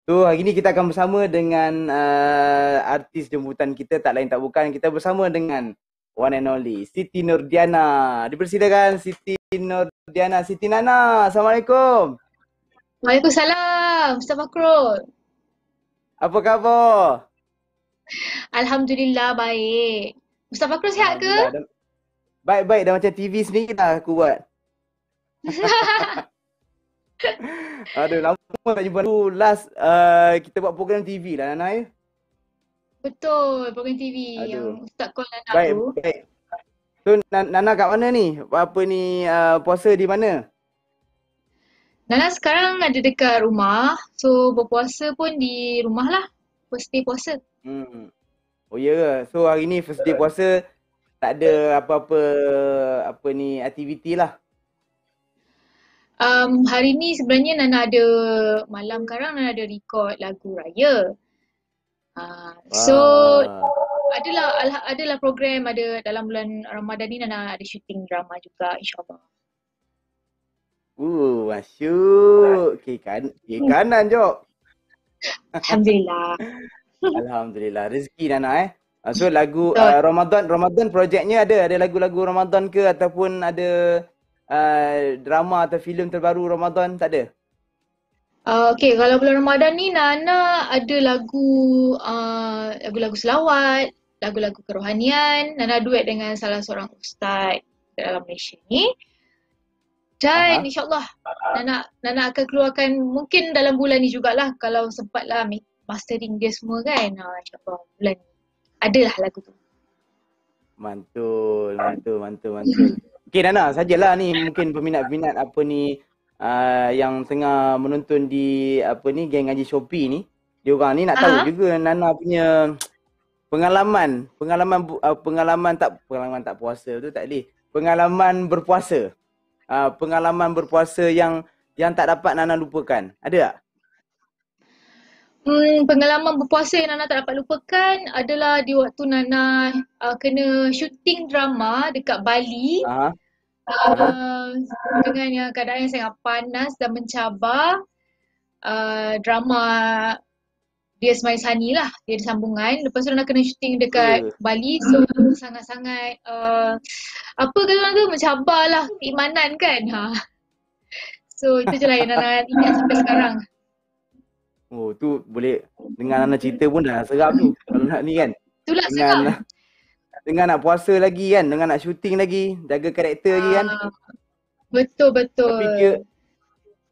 So hari ni kita akan bersama dengan artis jemputan kita, tak lain tak bukan, kita bersama dengan one and only Siti Nurdiana. Dipersilakan Siti Nurdiana, Siti Nana. Assalamualaikum. Waalaikumsalam, Ustaz Fakrul. Apa khabar? Alhamdulillah baik. Ustaz Fakrul sihat ke? Alhamdulillah. Baik-baik, dah macam TV sendiri dah aku buat. Aduh, lama tak jumpa. Dulu last kita buat program TV lah Nana ya. Betul, program TV Aduh. yang Ustaz call Nana Baik, tu. baik. So Nana kat mana ni? Apa ni puasa di mana? Nana sekarang ada dekat rumah, so berpuasa pun di rumah lah. First day puasa. Hmm. Oh ya ke? So hari ni first day puasa, tak ada apa-apa apa ni aktiviti lah. Hari ni sebenarnya Nana ada, malam sekarang Nana ada record lagu raya. So Wah. adalah program, ada dalam bulan Ramadan ni Nana ada shooting drama juga, insyaAllah. Masyuk. Kiri kanan Jok. Alhamdulillah. Alhamdulillah. Rezeki Nana So lagu Betul. Ramadan projeknya ada lagu-lagu Ramadan ke ataupun ada drama atau filem terbaru Ramadan, tak ada? Okay, kalau bulan Ramadan ni Nana ada lagu-lagu selawat, lagu-lagu kerohanian. Nana duet dengan salah seorang ustaz dalam Malaysia ni. Dan insyaAllah Nana akan keluarkan mungkin dalam bulan ni jugalah, kalau sempat lah mastering dia semua kan. InsyaAllah bulan ni adalah lagu tu. Mantul. Okay Nana, sajalah ni mungkin peminat-peminat apa ni yang tengah menonton di apa ni geng ngaji Shopee ni, diorang ni nak tahu juga Nana punya pengalaman tak puasa tu tak boleh. Pengalaman berpuasa. Pengalaman berpuasa yang tak dapat Nana lupakan. Ada tak? Pengalaman berpuasa yang Nana tak dapat lupakan adalah di waktu Nana kena syuting drama dekat Bali. Dengan yang keadaan yang sangat panas dan mencabar. Drama dia Smile Sunny lah, dia ada sambungan. Lepas tu Nana kena syuting dekat Bali, so sangat-sangat apa kata orang tu, mencabar lah keimanan kan. So itu je lah yang Nana ingat sampai sekarang. Oh tu boleh dengar Nana cerita pun dah serap tu. Kalau nak ni kan. Itulah seram. Dengan nak puasa lagi kan, dengan nak syuting lagi, jaga karakter lagi kan. Betul. Tapi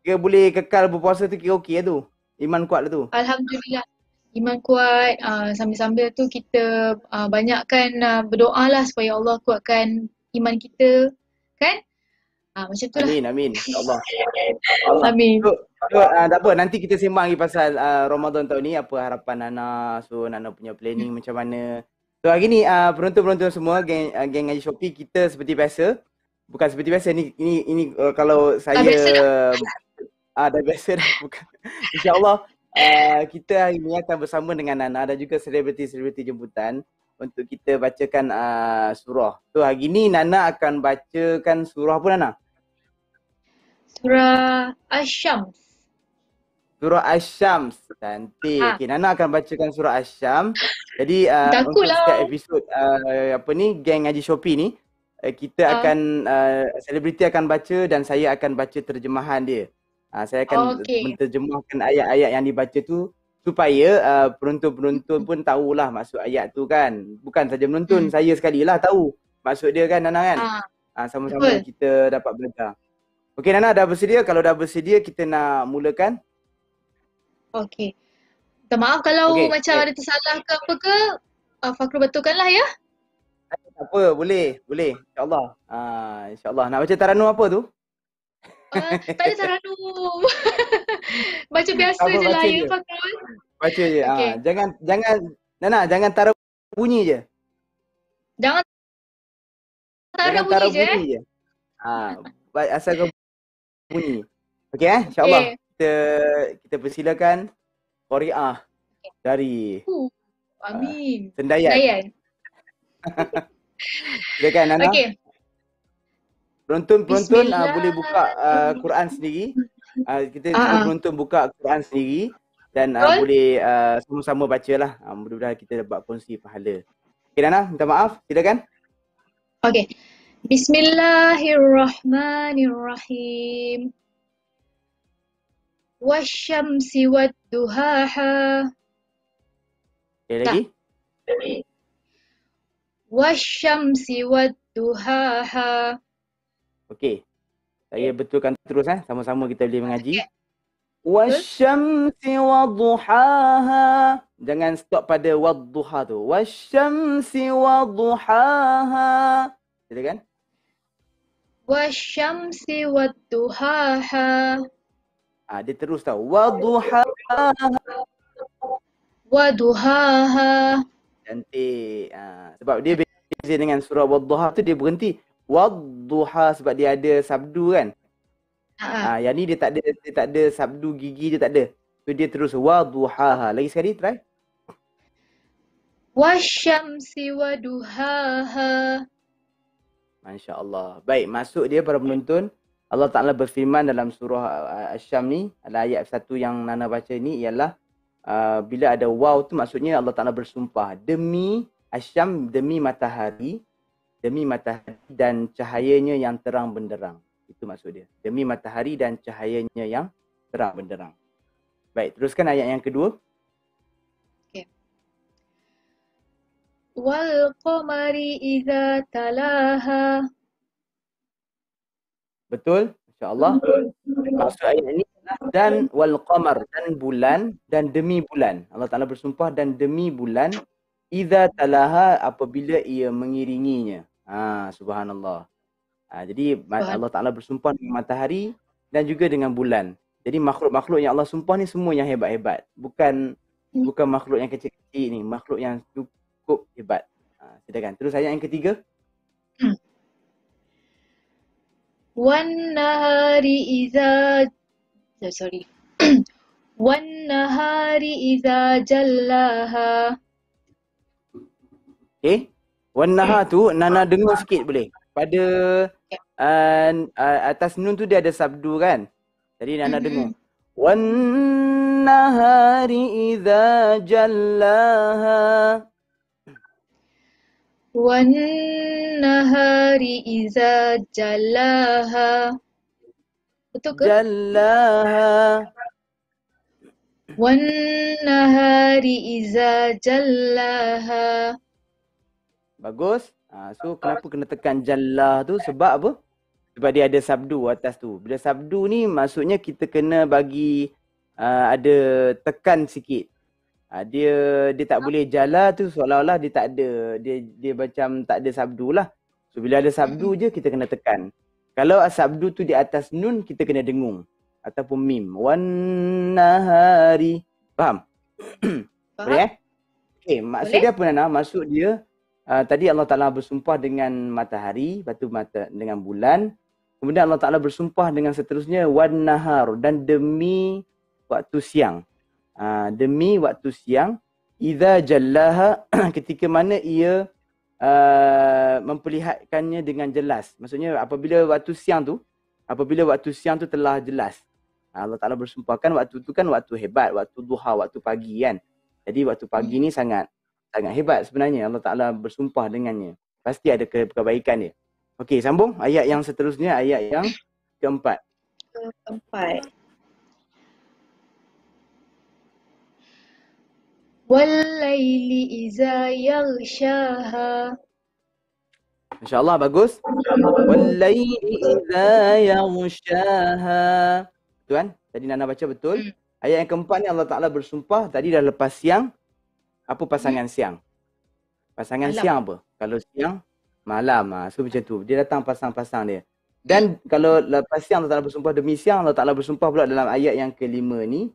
kira boleh kekal berpuasa tu, kira okey lah tu. Iman kuat lah tu. Alhamdulillah. Iman kuat, sambil-sambil tu kita banyakkan berdoa lah supaya Allah kuatkan iman kita, kan? Macam tu lah. Amin. InsyaAllah. Amin. So, tak apa, nanti kita sembang lagi pasal Ramadan tahun ni, apa harapan Nana, so Nana punya planning macam mana. So hari ni penonton-penonton semua, geng ngaji Shopee, kita seperti biasa. Bukan seperti biasa, ini kalau saya dah biasa dah. Bukan. InsyaAllah kita hari ni akan bersama dengan Nana dan juga selebriti-selebriti jemputan untuk kita bacakan surah. So hari ni Nana akan bacakan surah apa Nana? Surah Asy-Syams. Surah Asy-Syams. Cantik. Okay, Nana akan bacakan surah Asy-Syams. Jadi untuk setiap episod geng ngaji Shopee ni, kita akan selebriti akan baca dan saya akan baca terjemahan dia. Saya akan menterjemahkan ayat-ayat yang dibaca tu supaya penonton-penonton pun tahulah maksud ayat tu kan. Bukan saja menonton, saya sekali lah tahu maksud dia kan Nana kan. Sama-sama kita dapat belajar. Okey Nana, dah bersedia? Kalau dah bersedia, kita nak mulakan. Okey. Minta maaf kalau macam ada tersalah ke apa ke, Fakrul betulkanlah ya. Tak apa, boleh. InsyaAllah. InsyaAllah. Nak baca Taranum apa tu? Tak ada Taranum. Baca biasa je lah ya Fakrul. Baca je. Jangan Nana, jangan taruh bunyi je. Jangan taruh bunyi je. Asal kau bunyi. Okey insya-Allah. Kita persilakan Qari'ah dari Amin. Sendayan. Silakan Nana. Okey. Penonton boleh buka Quran sendiri. Kita penonton buka Quran sendiri. Dan boleh sama-sama bacalah. Mudah-mudahan kita dapat kongsi pahala. Okay Nana, minta maaf. Silakan. Okay. Bismillahirrahmanirrahim. Wasyamsi wadduhaha. Okay, lagi. Wasyamsi wadduhaha. Okey. Saya betulkan terus sama-sama kita boleh mengaji. Wasyamsi wadduhaha. Jangan stop pada wadduha tu. Wasyamsi wadduhaha. Silakan. Wasyamsi wadduhaha. Dia terus tau. Wadduhaha. Wadduhaha. Cantik. Sebab dia beza dengan surah Wadduha tu dia berhenti Wadduha sebab dia ada sabdu kan. Yang ni dia tak ada sabdu gigi, dia tak ada. So dia terus Wadduhaha. Lagi sekali try. Wasyamsi wadduhaha. Masya-Allah. Baik, masuk dia para penonton. Allah Taala berfirman dalam surah Asy-Syam ni, ayat 1 yang Nana baca ni ialah bila ada waw tu maksudnya Allah Ta'ala bersumpah demi Asy-Syam, demi matahari dan cahayanya yang terang benderang. Itu maksud dia. Demi matahari dan cahayanya yang terang benderang. Baik, teruskan ayat yang kedua. Okay. Wal qamari idza talaha. Betul? Masya-Allah. Maksud ayat ini dan wal qamar, dan bulan, dan demi bulan. Allah Ta'ala bersumpah dan demi bulan idza talaha, apabila ia mengiringinya. Subhanallah. Jadi Allah Ta'ala bersumpah dengan matahari dan juga dengan bulan. Jadi makhluk-makhluk yang Allah sumpah ni semua yang hebat-hebat. Bukan makhluk yang kecil-kecil ni, makhluk yang cukup hebat. Silakan. Terus ayat yang ketiga. Wan nahari idza Wan nahari idza jallaha. Wan nahar tu Nana dengar sikit boleh. Pada atas nun tu dia ada sabdu kan. Jadi Nana dengar. Wan nahari idza jallaha. Wan nahari idza jallaha. Betul ke? Jallaha. Wan nahari idza jallaha. Bagus. So kenapa kena tekan jallah tu? Sebab apa? Sebab dia ada sabdu atas tu. Bila sabdu ni maksudnya kita kena bagi ada tekan sikit. Dia tak boleh jala tu seolah-olah dia tak ada. Dia macam tak ada sabdu lah. So bila ada sabdu je kita kena tekan. Kalau sabdu tu di atas nun kita kena dengung ataupun mim. Wan nahari. Faham? Boleh Okey, maksud dia apa Nana? Maksud dia tadi Allah Ta'ala bersumpah dengan matahari, lepas tu dengan bulan. Kemudian Allah Ta'ala bersumpah dengan seterusnya wan nahar, dan demi waktu siang. Demi waktu siang, idza jallaha, ketika mana ia memperlihatkannya dengan jelas. Maksudnya apabila waktu siang tu telah jelas. Allah Ta'ala bersumpahkan waktu tu kan waktu hebat, waktu duha, waktu pagi kan. Jadi waktu pagi ni sangat hebat sebenarnya. Allah Ta'ala bersumpah dengannya. Pasti ada kebaikan dia. Okey, sambung ayat yang seterusnya, ayat yang keempat. Wal-laili iza yaghshaha. Masya-Allah, bagus. Wal-laili iza yaghshaha. Betul kan? Tadi Nana baca betul. Ayat yang keempat ni Allah Ta'ala bersumpah. Tadi dah lepas siang. Apa pasangan siang? Pasangan malam. Siang apa? Kalau siang, malam. So macam tu. Dia datang pasang-pasang dia. Dan kalau lepas siang Allah Ta'ala bersumpah demi siang, Allah Ta'ala bersumpah pula dalam ayat yang kelima ni.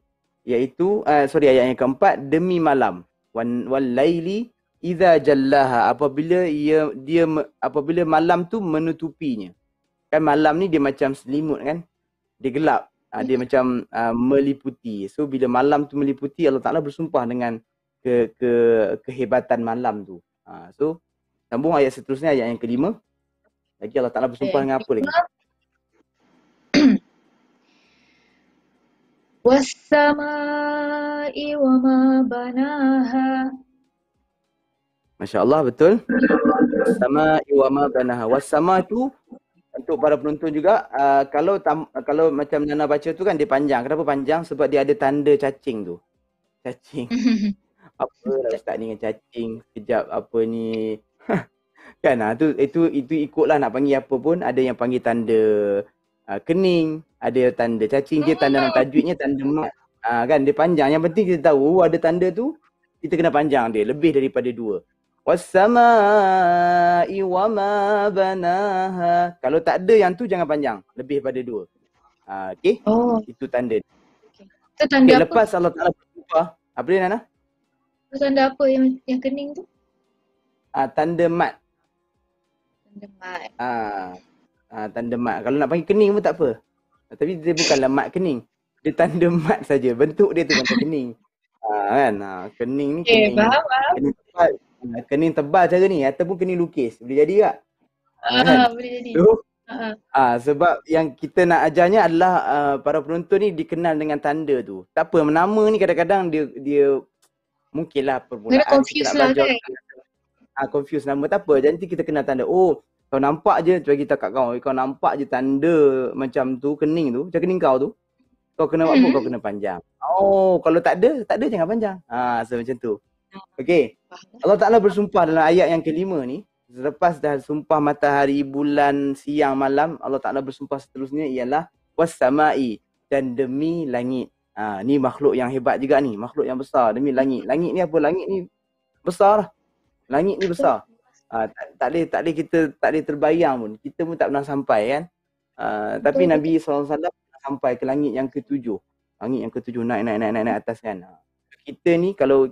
Iaitu, ayat yang keempat, demi malam. Wal-laili idza jallaha. Apabila malam tu menutupinya. Kan malam ni dia macam selimut kan? Dia gelap. Dia macam meliputi. So bila malam tu meliputi, Allah Ta'ala bersumpah dengan kehebatan malam tu. So sambung ayat seterusnya, ayat yang kelima. Lagi Allah Ta'ala bersumpah dengan apa lagi? Wassama'i wa ma banaha. Masya Allah, betul. Wassama'i wa ma banaha. Wassama tu untuk para penonton juga, kalau macam Nana baca tu kan dia panjang. Kenapa panjang? Sebab dia ada tanda cacing tu. Cacing. Apa lah ustaz ni dengan cacing, sekejap apa ni. Kan itu ikutlah nak panggil apa pun. Ada yang panggil tanda kening, ada tanda cacing, dia tanda dalam tajwidnya tanda mat. Kan dia panjang. Yang penting kita tahu ada tanda tu, kita kena panjang dia lebih daripada 2. Wassama'i wa ma banaha. Kalau tak ada yang tu jangan panjang, lebih pada 2. Okey. Itu tanda. Itu tanda apa? Lepas Allah Taala bersumpah, apa dia Nana? Tanda apa yang kening tu? Tanda mat. Tanda mat. Tanda mat. Kalau nak panggil kening pun tak apa. Tapi dia bukanlah mat kening. Dia tanda mat saja. Bentuk dia tu macam kening. Kan? Kening ni kening. Faham. Kening tebal. Kening tebal cara ni ataupun kening lukis. Boleh jadi tak? Kan? Boleh jadi. So, sebab yang kita nak ajarnya adalah para penonton ni dikenal dengan tanda tu. Tak apa, nama ni kadang-kadang dia mungkinlah permulaan confuse kita nak belajar. Kan? Confuse nama tak apa. Nanti kita kenal tanda. Oh, kau nampak je, bagi kita kat kau nampak je tanda macam tu, kening tu, macam kening kau tu. Kau kena apa? Kau kena panjang. Oh, kalau tak ada jangan panjang. So macam tu. Okey. Allah Ta'ala bersumpah dalam ayat yang kelima ni. Selepas dah sumpah matahari, bulan, siang, malam, Allah Ta'ala bersumpah seterusnya ialah wassama'i, dan demi langit. Ni makhluk yang hebat juga ni. Makhluk yang besar demi langit. Langit ni apa? Langit ni besar lah. Langit ni besar. Tak boleh kita tak boleh terbayang pun. Kita pun tak pernah sampai kan. Tapi Nabi SAW sampai ke langit yang ke-7. Langit yang ke-7 naik atas kan. Kita ni kalau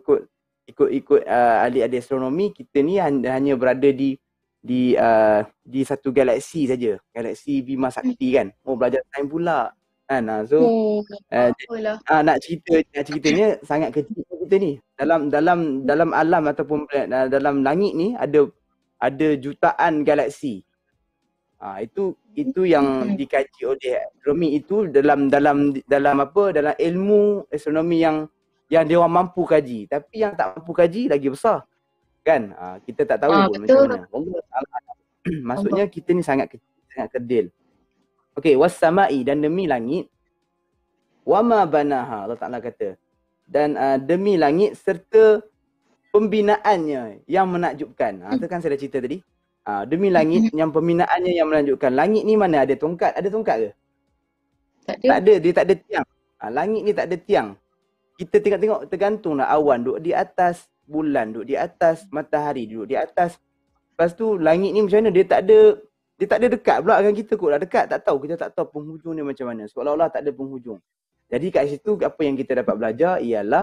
ikut ahli-ahli astronomi, kita ni hanya berada di satu galaksi saja. Galaksi Bima Sakti kan. Belajar sains pula. Kan? Nak ceritanya sangat kecil kita ni. Dalam alam ataupun dalam langit ni ada jutaan galaksi. Itu yang dikaji oleh astronomi itu dalam ilmu astronomi yang dia orang mampu kaji. Tapi yang tak mampu kaji lagi besar. Kan? Kita tak tahu pun macam mana. Maksudnya kita ni sangat kecil, sangat kerdil. Okey, wassama'i, dan demi langit, wama banaha, Allah Ta'ala kata. Dan demi langit serta pembinaannya yang menakjubkan. Itu kan saya dah cerita tadi. Demi langit yang pembinaannya yang menakjubkan. Langit ni mana ada tongkat? Ada tongkat ke? Tak ada. Dia tak ada tiang. Langit ni tak ada tiang. Kita tengok tergantunglah awan duduk di atas, bulan duduk di atas, matahari duduk di atas. Lepas tu langit ni macam mana? Dia tak ada dekat pula dengan kita kot. Dah dekat tak tahu. Kita tak tahu penghujung dia macam mana. Seolah-olah tak ada penghujung. Jadi kat situ apa yang kita dapat belajar ialah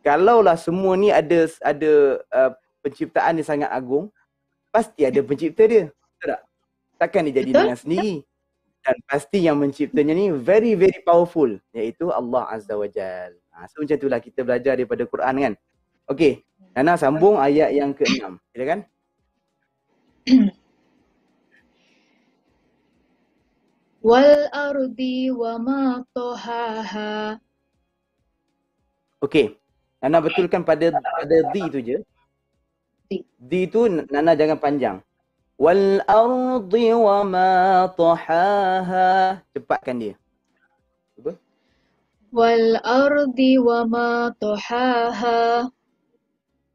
kalaulah semua ni ada penciptaan dia sangat agung, pasti ada pencipta dia. Betul tak? Takkan dia jadi dengan sendiri. Dan pasti yang menciptanya ni very very powerful, iaitu Allah Azza wa Jal. So macam itulah kita belajar daripada Quran kan. Okey, Nana sambung ayat yang ke-6. Silakan. Wal ardi wa ma tahaha. Okey. Nana betulkan pada di tu je. Di tu Nana jangan panjang. Wal ardi wa ma tahaha. Cepatkan dia. Apa? Wal ardi wa ma tahaha.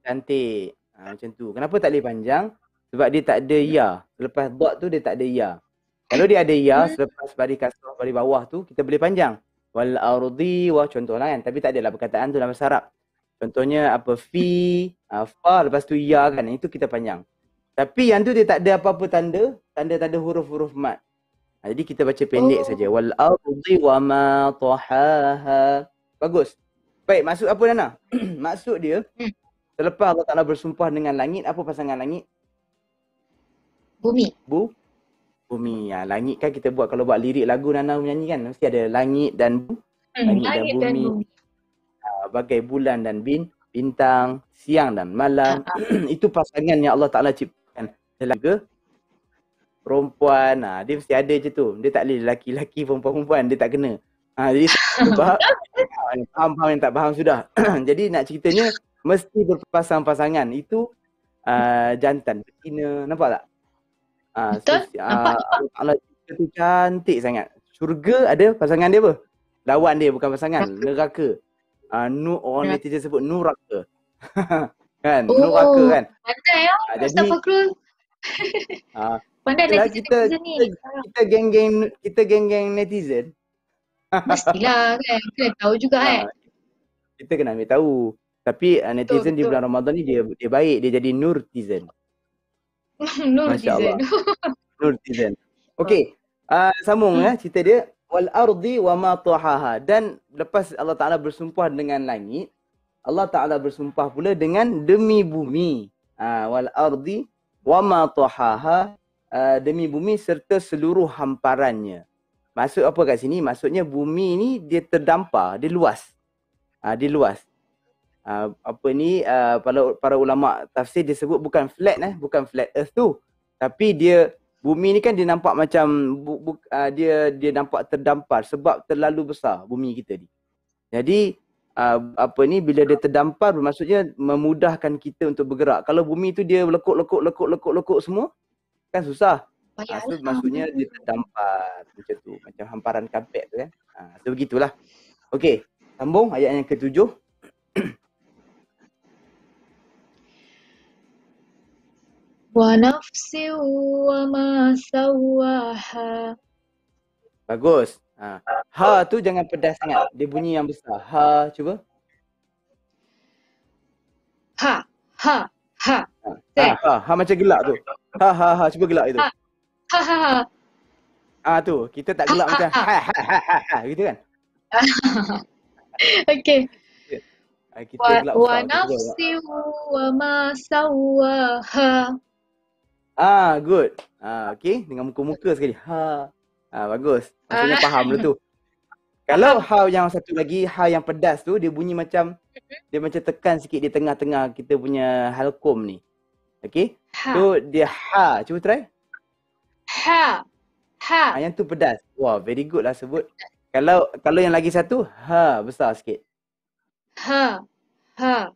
Cantik. Macam tu. Kenapa tak boleh panjang? Sebab dia tak ada ya. Selepas dot tu dia tak ada ya. Kalau dia ada ya, selepas baris kasrah baris bawah tu kita boleh panjang. Wal ardi wa, contohlah kan. Tapi tak adalah perkataan tu dalam bahasa Arab. Contohnya apa? Fi, fa, lepas tu ya kan. Itu kita panjang. Tapi yang tu dia tak ada apa-apa tanda huruf-huruf mat. Jadi kita baca pendek saja. Wal ardi wa ma tahaha. Bagus. Baik, maksud apa Nana? Maksud dia, selepas Allah Ta'ala bersumpah dengan langit, apa pasangan langit? Bumi. Bumi. Langit kan kita buat, kalau buat lirik lagu Nana menyanyi kan, mesti ada langit dan langit dan bumi. Bagai bulan dan bintang, siang dan malam. Itu pasangan yang Allah Ta'ala ciptakan. Lelaki, perempuan, dia mesti ada je tu. Dia tak boleh lelaki-lelaki, perempuan-perempuan, dia tak kena. Jadi sebab faham yang tak faham sudah. Jadi nak ceritanya mesti berpasang-pasangan. Itu jantan, betina. Nampak tak? Betul? Nampak? Allah tu cantik sangat. Syurga ada pasangan dia apa? Lawan dia, bukan pasangan. Neraka. Orang netizen sebut nuraka. Kan? Nuraka kan? Pandai ya Ustaz Fakrul. Pandai netizen ni. Kita geng-geng netizen. Mestilah kan. Kita tahu juga Kita kena ambil tahu. Tapi netizen di bulan Ramadan ni dia baik. Dia jadi nurtizen. Masya Allah. Nurtizen. Okey. Sambung cerita dia. Wal ardi wa ma tahaha. Dan lepas Allah Ta'ala bersumpah dengan langit, Allah Ta'ala bersumpah pula dengan demi bumi. Wal ardi wa ma tahaha. Demi bumi serta seluruh hamparannya. Maksud apa kat sini? Maksudnya bumi ni dia terdampar, dia luas. Dia luas. Para ulama tafsir dia sebut bukan flat bukan flat earth tu. Tapi bumi ni kan dia nampak macam dia nampak terdampar sebab terlalu besar bumi kita ni. Jadi bila dia terdampar bermaksudnya memudahkan kita untuk bergerak. Kalau bumi tu dia lekuk semua kan susah. Maksudnya dia terdampar macam tu, macam hamparan kapet tu kan. So begitulah. Okey, sambung ayat yang ke-7. Wa nafsi wa ma sawaha. Bagus. Ha tu jangan pedas sangat. Dia bunyi yang besar. Ha, cuba. Ha Macam gelak tu. Ha, cuba gelak itu. Tu, kita tak gelak macam ha gitu kan. Okey. Kita gelak besar. Wa nafsi wa ma sawaha. Good. Okey, dengan muka-muka sekali. Bagus. Maksudnya faham lah tu. Kalau ha yang satu lagi, ha yang pedas tu, dia bunyi macam dia macam tekan sikit di tengah-tengah kita punya halkom ni. Okey? So dia ha, cuba try. Ha. Yang tu pedas. Wah, very good lah sebut. Kalau yang lagi satu, ha besar sikit. Ha.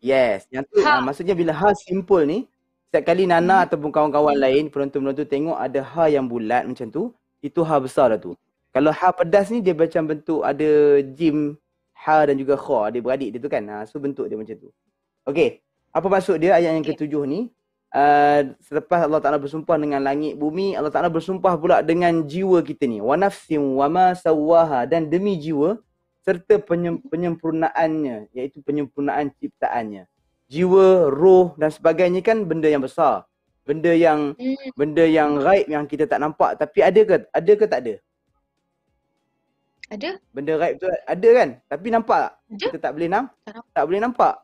Yes, yang tu maksudnya bila ha simple ni, setiap kali Nana ataupun kawan-kawan lain, penonton-penonton tengok ada ha yang bulat macam tu, itu ha besar dah tu. Kalau ha pedas ni dia macam bentuk ada jim, ha dan juga kha, dia beradik dia tu kan. So bentuk dia macam tu. Okey, apa maksud dia ayat yang ke-7 ni? Selepas Allah Ta'ala bersumpah dengan langit bumi, Allah Ta'ala bersumpah pula dengan jiwa kita ni. Wa nafsim wa ma sawaha, dan demi jiwa serta penyempurnaannya, iaitu penyempurnaan ciptaannya. Jiwa, roh dan sebagainya kan benda yang besar. Benda yang gaib yang kita tak nampak. Tapi ada ke tak ada? Ada. Benda gaib tu ada kan? Tapi nampak tak? Kita tak boleh tak boleh nampak.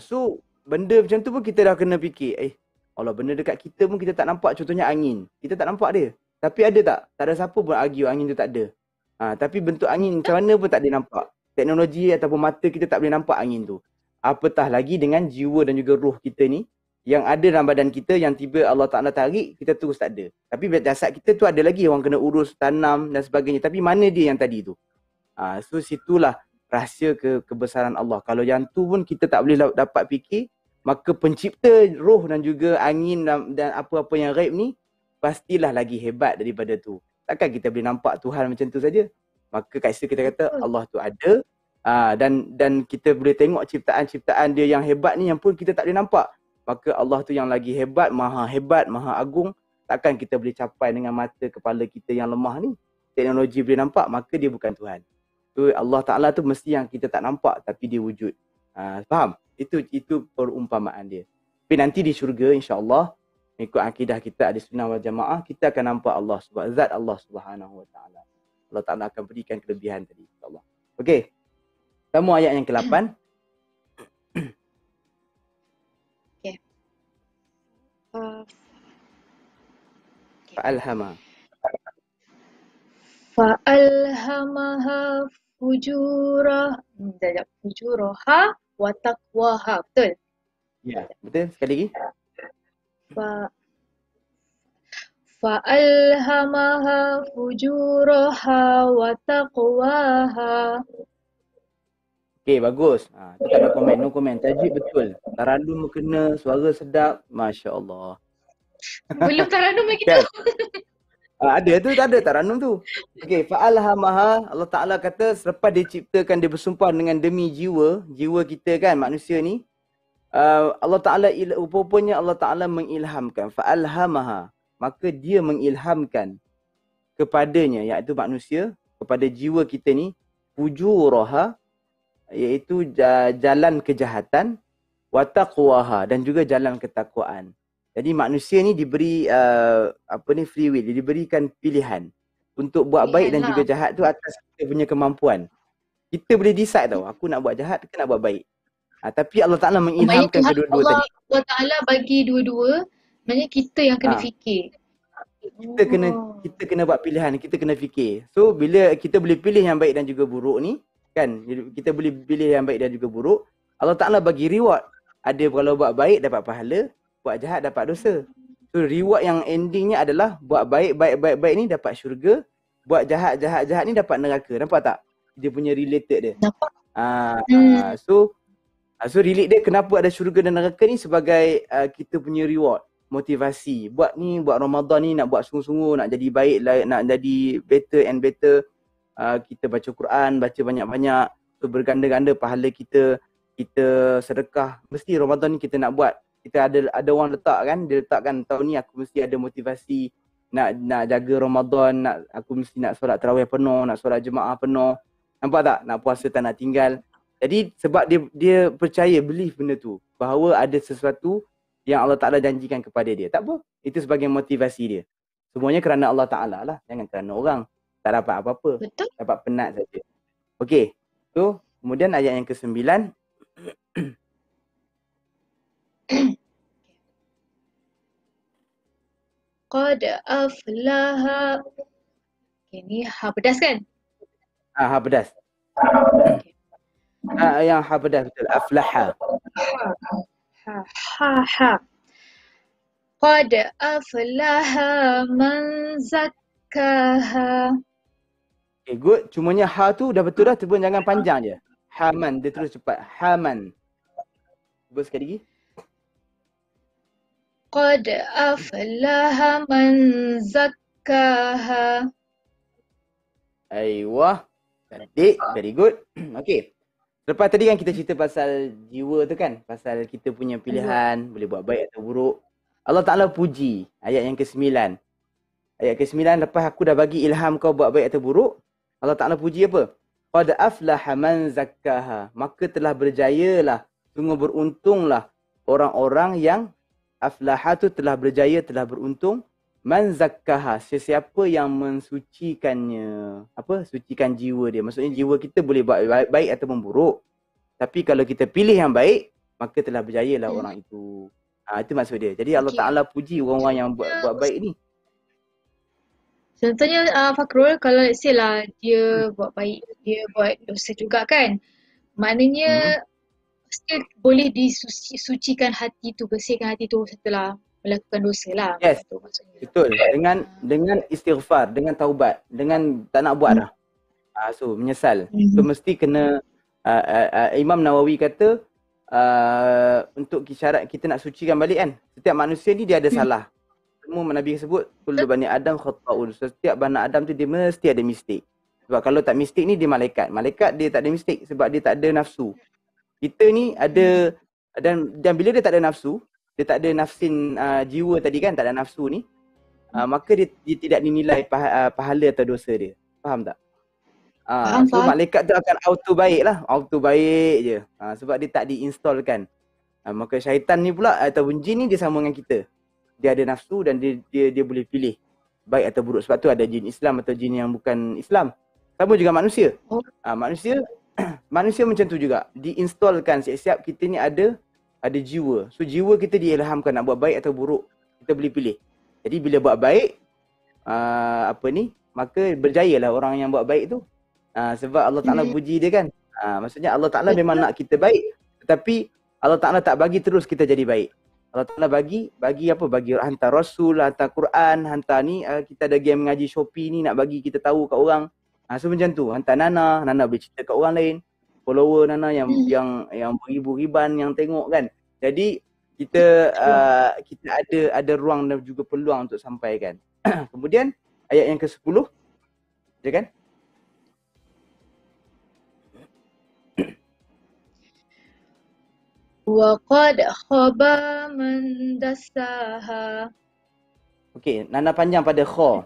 So benda macam tu pun kita dah kena fikir. Allah, benda dekat kita pun kita tak nampak. Contohnya angin. Kita tak nampak dia. Tapi ada tak? Tak ada siapa pun argue angin tu tak ada. Tapi bentuk angin macam mana pun tak boleh nampak. Teknologi ataupun mata kita tak boleh nampak angin tu. Apatah lagi dengan jiwa dan juga roh kita ni yang ada dalam badan kita, yang tiba Allah Ta'ala tarik, kita terus tak ada. Tapi jasad kita tu ada lagi orang kena urus, tanam dan sebagainya. Tapi mana dia yang tadi tu? So situlah rahsia kebesaran Allah. Kalau yang tu pun kita tak boleh dapat fikir, maka pencipta roh dan juga angin dan apa-apa yang gaib ni pastilah lagi hebat daripada tu. Takkan kita boleh nampak Tuhan macam tu saja. Maka kat situ kita kata Allah tu ada, dan kita boleh tengok ciptaan-ciptaan dia yang hebat ni yang pun kita tak boleh nampak. Maka Allah tu yang lagi hebat, maha agung. Takkan kita boleh capai dengan mata kepala kita yang lemah ni. Teknologi boleh nampak, maka dia bukan Tuhan. Tu Allah Ta'ala tu mesti yang kita tak nampak tapi dia wujud. Faham? Itu perumpamaan dia. Tapi nanti di syurga insya-Allah, ikut akidah kita Ahli Sunnah wal Jamaah, kita akan nampak Allah, zat Allah Subhanahu wa taala. Allah Ta'ala akan berikan kelebihan tadi, insya-Allah. Okey. Sama ayat yang ke-8. Okey. Fa'alhamaha fujuraha wa taqwaha. Betul? Ya, betul. Sekali lagi. Fa'alhamaha fujuraha wa taqwaha. Okay, bagus. Tu tak ada komen, no komen. Tajwid betul. Tarannum kena, suara sedap. Masya Allah. Belum tarannum lagi Kan? tu. Ada tu, tak ada tarannum tu. Okay, fa'alhamaha, Allah Ta'ala kata selepas dia ciptakan, dia bersumpah dengan demi jiwa kita kan, manusia ni. Allah Ta'ala, rupanya Allah Ta'ala mengilhamkan. Fa'alhamaha, maka dia mengilhamkan kepadanya, iaitu manusia, kepada jiwa kita ni, fujuraha, iaitu jalan kejahatan, wa taqwaha, dan juga jalan ketakwaan. Jadi manusia ni diberi free will, dia diberikan pilihan untuk buat baik dan juga jahat tu atas kita punya kemampuan. Kita boleh decide tau, aku nak buat jahat ke nak buat baik. Tapi Allah Ta'ala mengilhamkan kedua-dua tadi. Allah Ta'ala bagi dua-dua, maknanya kita yang kena fikir. Kita kena buat pilihan, kita kena fikir. So bila kita boleh pilih yang baik dan juga buruk ni, kan, kita boleh pilih yang baik dan juga buruk, Allah Ta'ala bagi reward. Ada kalau buat baik dapat pahala, buat jahat dapat dosa. So reward yang endingnya adalah buat baik ni dapat syurga, buat jahat ni dapat neraka. Nampak tak? Dia punya related dia. Nampak. So relate dia kenapa ada syurga dan neraka ni sebagai kita punya reward, motivasi. Buat Ramadan ni nak buat sungguh-sungguh, nak jadi baik, nak jadi better and better. Kita baca Quran, baca banyak-banyak, so berganda-ganda pahala kita sedekah. Mesti Ramadan ni kita nak buat. Kita ada orang letak kan, dia letakkan tahun ni aku mesti ada motivasi nak jaga Ramadan, aku mesti nak solat tarawih penuh, nak solat jemaah penuh. Nampak tak? Nak puasa tak nak tinggal. Jadi sebab dia percaya, believe benda tu, bahawa ada sesuatu yang Allah Ta'ala janjikan kepada dia. Tak apa, itu sebagai motivasi dia. Semuanya kerana Allah Ta'ala lah, jangan kerana orang. Tak dapat apa-apa. Betul. Dapat penat saja. Okey. So, kemudian ayat yang ke-9. Qad aflaha. Ini ha pedas kan? Ha pedas. Yang ha pedas betul. Aflaha. Ha. Qad aflaha man zakkaha. Okay, good. Cumanya ha tu dah betul dah, cuba jangan panjang je. Haman, dia terus cepat. Haman. Cuba sekali lagi. Qad aflaha man zakkaha. Aiyah. Cantik. Very good. Okay. Lepas tadi kan kita cerita pasal jiwa tu kan. Pasal kita punya pilihan, boleh buat baik atau buruk. Allah Ta'ala puji. Ayat yang ke-9. Ayat ke-9, lepas aku dah bagi ilham kau buat baik atau buruk, Allah Ta'ala puji apa? Qad aflaha man zakkaha. Maka telah berjayalah, sungguh beruntunglah orang-orang yang aflaha tu telah berjaya, telah beruntung. Man zakkaha, sesiapa yang mensucikannya. Sucikan jiwa dia. Maksudnya jiwa kita boleh buat baik ataupun buruk. Tapi kalau kita pilih yang baik, maka telah berjayalah orang itu. Itu maksud dia. Jadi Allah Ta'ala puji orang-orang yang buat baik ni. Contohnya Fakrul, kalau let's say lah dia buat baik, dia buat dosa juga kan, maknanya still boleh disucikan hati tu, bersihkan hati tu setelah melakukan dosa lah. Yes, betul. Dengan istighfar, dengan taubat, dengan tak nak buat dah. So menyesal. So mesti kena, Imam Nawawi kata, untuk syarat kita nak sucikan balik kan, setiap manusia ni dia ada salah. Semua Nabi sebut kullu bani Adam khata'un. Setiap bani Adam tu dia mesti ada mistake. Sebab kalau tak mistake ni dia malaikat. Malaikat dia tak ada mistake sebab dia tak ada nafsu. Kita ni ada, dan bila dia tak ada nafsu, dia tak ada nafsin jiwa tadi kan, tak ada nafsu ni, maka dia tidak dinilai pahala atau dosa dia. Faham tak? So malaikat tu akan auto baik lah, auto baik je. Sebab dia tak diinstalkan. Maka syaitan ni pula ataupun jin ni dia sama dengan kita. Dia ada nafsu dan dia boleh pilih baik atau buruk. Sebab tu ada jin Islam atau jin yang bukan Islam. Sama juga manusia. Manusia macam tu juga. Diinstalkan siap-siap kita ni ada jiwa. So jiwa kita diilhamkan nak buat baik atau buruk. Kita boleh pilih. Jadi bila buat baik, maka berjayalah orang yang buat baik tu. Sebab Allah Ta'ala puji dia kan. Maksudnya Allah Ta'ala memang nak kita baik. Tetapi Allah Ta'ala tak bagi terus kita jadi baik. Allah Ta'ala bagi apa? Bagi hantar Rasul, hantar Quran, hantar ni kita ada game mengaji Shopee ni nak bagi kita tahu kat orang. So macam tu, hantar Nana boleh cerita kat orang lain. Follower Nana yang beribu riban yang tengok kan. Jadi kita ada ruang dan juga peluang untuk sampaikan. Kemudian ayat yang ke-10, ya kan? Wa qad khaba man dassaha. Okey, Nana panjang pada kha.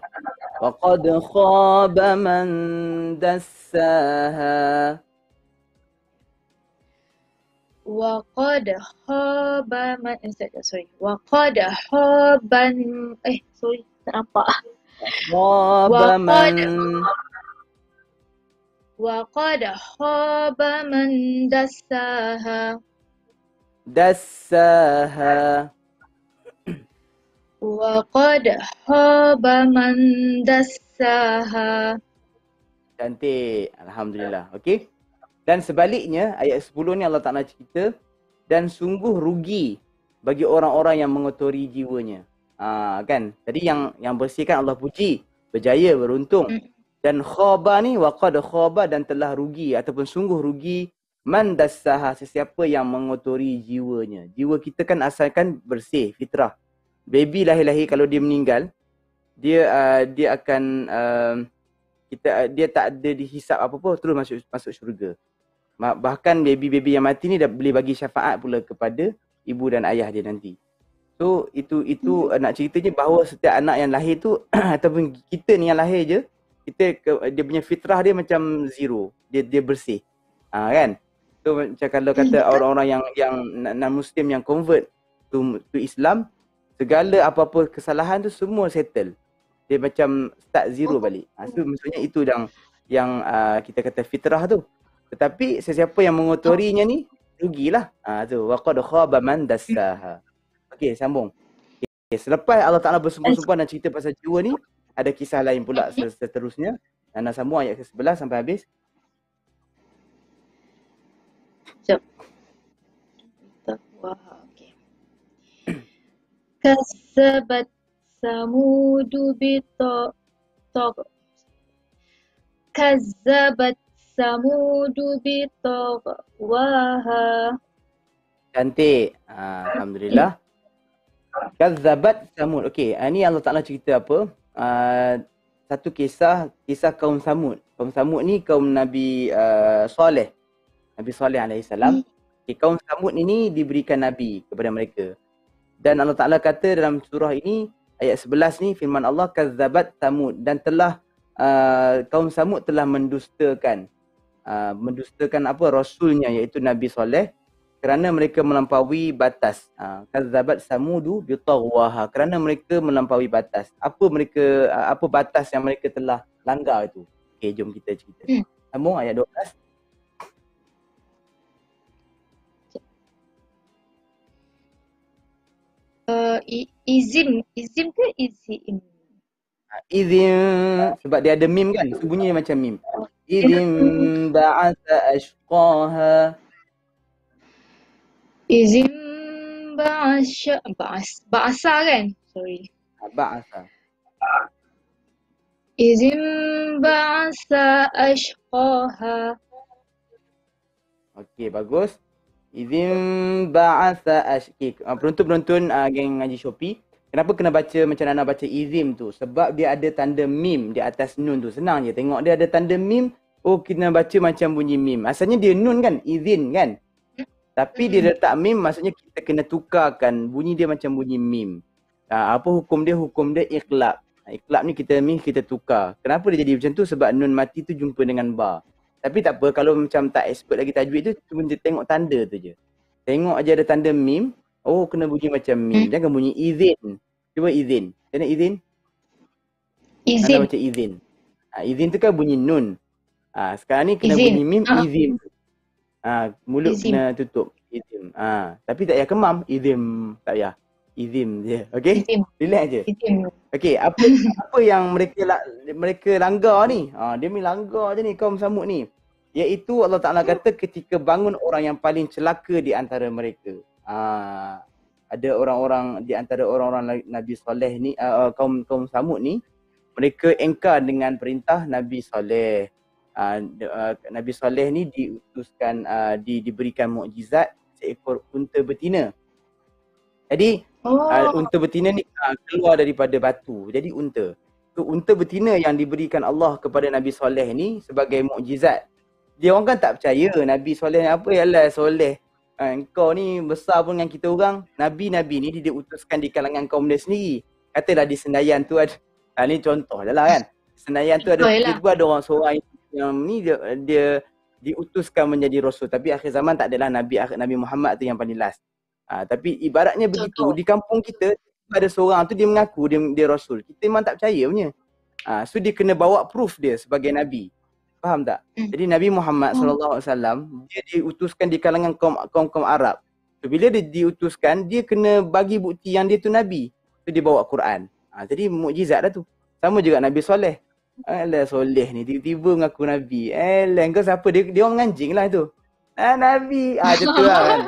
Wa qad khaba man dassaha. Wa qad khaba man sorry. Wa qad khaban sorry, tak nampak. Khaba man. Wa qad khaba man dassaha. Dassaha. Wa qad khaba man dassaha. Cantik. Alhamdulillah. Okey. Dan sebaliknya ayat 10 ni Allah Ta'ala cerita, dan sungguh rugi bagi orang-orang yang mengotori jiwanya. Kan? Tadi yang bersih kan Allah puji, berjaya, beruntung. Dan khaba ni waqad khaba, dan telah rugi ataupun sungguh rugi man dassaha, sesiapa yang mengotori jiwanya. Jiwa kita kan asalkan bersih, fitrah. Baby lahir-lahir kalau dia meninggal, dia akan dia tak ada dihisap apa-apa, terus masuk syurga. Bahkan baby-baby yang mati ni dah boleh bagi syafaat pula kepada ibu dan ayah dia nanti. So itu nak ceritanya bahawa setiap anak yang lahir tu ataupun kita ni yang lahir je, dia punya fitrah dia macam zero. Dia bersih. Kan? So macam kalau kata orang-orang yang non-Muslim yang convert to Islam, segala apa-apa kesalahan tu semua settle. Dia macam start zero balik. So maksudnya itu yang kita kata fitrah tu. Tetapi sesiapa yang mengotorinya ni rugilah. Tu waqad khaba man dassaha. Okey, sambung. Okay, selepas Allah Ta'ala bersumpah-sumpah dan cerita pasal jiwa ni, ada kisah lain pula seterusnya. Dan nak sambung ayat ke-11 sampai habis. Sekejap. Okey. Kazzabat Samudu Kazzabat Samudu bitagwaha. Cantik. Alhamdulillah. Kazzabat Samud. Okey, ni Allah Ta'ala cerita apa? Satu kisah kaum Samud. Kaum Samud ni kaum Nabi Saleh. Nabi Saleh alaihissalam. Okay, kaum Samud ini diberikan Nabi kepada mereka. Dan Allah Ta'ala kata dalam surah ini, ayat 11 ni, firman Allah, Kazzabat Samud. Dan telah kaum Samud telah mendustakan apa? Rasulnya, iaitu Nabi Saleh, kerana mereka melampaui batas. Kazzabat Samudu bitagwaha, kerana mereka melampaui batas. Apa batas yang mereka telah langgar itu? Okey, jom kita cerita. Sambung ayat 12. Izim ke izim? Izim, sebab dia ada mim kan, bunyi macam mim. Izim ba'atha ashqaha. Izim ba'asa kan? Sorry. Ba'atha. Izim ba'asa ashqaha. Okey, bagus. Izim ba'atha ashqaha. Penonton-penonton geng ngaji Shopee, kenapa kena baca macam Nana baca izim tu? Sebab dia ada tanda mim di atas nun tu. Senang je tengok dia ada tanda mim. Oh, kena baca macam bunyi mim. Asalnya dia nun kan, izin kan. Tapi dia letak mim, maksudnya kita kena tukarkan bunyi dia macam bunyi mim. Apa hukum dia? Hukum dia iqlab. Iqlab ni kita tukar. Kenapa dia jadi macam tu? Sebab nun mati tu jumpa dengan ba. Tapi tak apa, kalau macam tak expert lagi tajwid tu, cuma dia tengok tanda tu je. Tengok aja ada tanda mim, oh kena bunyi macam mim. Jangan bunyi izin. Cuba izin. Macam mana izin? Izin. Nana baca izin. Izin tu kan bunyi nun. Sekarang ni kena izin. Bunyi mim, izin. Mulut izin. Kena tutup. Izin. Tapi tak payah kemam. Izin. Tak payah. Izin je. Okay? Izin. Relax je. Izin. Okay. Apa yang mereka langgar ni? Dia ni langgar je ni kaum Samud ni. Iaitu Allah Ta'ala kata ketika bangun orang yang paling celaka di antara mereka. ada orang-orang di antara orang-orang Nabi Saleh ni, kaum Samud ni, mereka engkar dengan perintah Nabi Saleh. Nabi Saleh ni diutuskan, diberikan mukjizat seekor unta betina. Jadi unta betina ni keluar daripada batu, jadi unta. So, unta betina yang diberikan Allah kepada Nabi Saleh ni sebagai mukjizat. Dia orang kan tak percaya Nabi Saleh ni apa, yalah Saleh, engkau ni besar pun dengan kita orang. Nabi-Nabi ni dia utuskan di kalangan kaum dia sendiri. Katalah di Senayan tu ada, ni contoh je lah kan. Senayan tu ada, tiba-tiba ada orang seorang yang ni dia diutuskan menjadi Rasul. Tapi akhir zaman tak adalah Nabi Muhammad tu yang paling last. Tapi ibaratnya begitu, di kampung kita ada seorang tu dia mengaku dia Rasul. Kita memang tak percaya punya. So dia kena bawa proof dia sebagai Nabi. Faham tak? Jadi Nabi Muhammad SAW, dia diutuskan di kalangan kaum Arab. So bila dia diutuskan, dia kena bagi bukti yang dia tu Nabi. So dia bawa Quran. Jadi mukjizat dah tu. Sama juga Nabi Saleh. Alah Soleh ni tiba-tiba mengaku Nabi. Kau siapa? Dia orang menganjing lah tu. Nabi. Macam tu lah kan.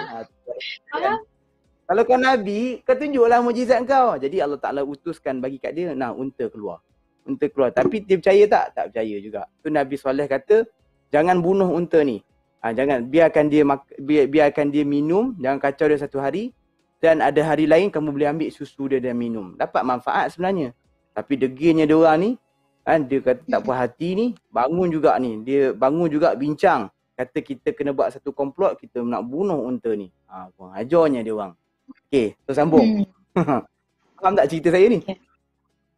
Kalau kau Nabi, kau tunjuklah mukjizat kau. Jadi Allah Ta'ala utuskan bagi kat dia, unta keluar. Unta keluar. Tapi dia percaya tak? Tak percaya juga. Tu Nabi Saleh kata, jangan bunuh unta ni. Jangan, biarkan dia minum, jangan kacau dia satu hari. Dan ada hari lain kamu boleh ambil susu dia dan minum. Dapat manfaat sebenarnya. Tapi degilnya dia orang ni, dia kata tak puas hati ni, bangun juga ni. Dia bangun juga bincang. Kata kita kena buat satu komplot, kita nak bunuh unta ni. Kurang ajarnya dia orang. Okey, so sambung. Faham tak cerita saya ni?